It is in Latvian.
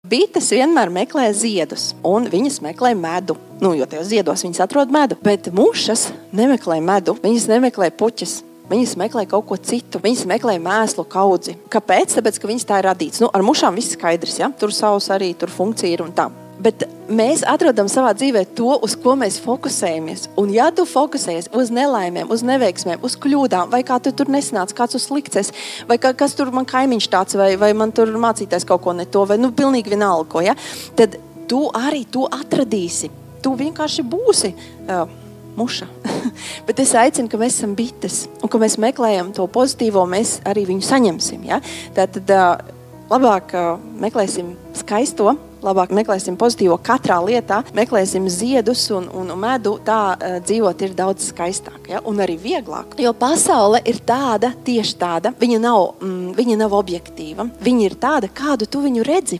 Bites vienmēr meklē ziedus, un viņas meklē medu. Jo tajos ziedos viņas atrod medu. Bet mušas nemeklē medu, viņas nemeklē puķes. Viņas meklē kaut ko citu. Viņas meklē mēslu kaudzi. Kāpēc? Tāpēc, ka viņas tā ir radīts. Ar mušām viss skaidrs, ja? Tur savs arī, tur funkcija ir un tā. Bet mēs atrodam savā dzīvē to, uz ko mēs fokusējamies. Un ja tu fokusējies uz nelaimēm, uz neveiksmēm, uz kļūdām, vai kā tu tur nesanāc, kāds uz slikts, vai kas tur man kaimiņš tāds, vai man tur mācītājs kaut ko ne to, vai pilnīgi vienalga ko, ja? Tad tu arī to atradīsi. Tu vienkārši būsi muša. Bet es aicinu, ka mēs esam bites, un ka mēs meklējam to pozitīvo, mēs arī viņu saņemsim, ja? Tātad labāk meklēsim skaisto, labāk meklēsim pozitīvo katrā lietā, meklēsim ziedus un medu, tā dzīvot ir daudz skaistāk, ja? Un arī vieglāk. Jo pasaule ir tāda, tieši tāda, viņa nav objektīva, viņa ir tāda, kādu tu viņu redzi.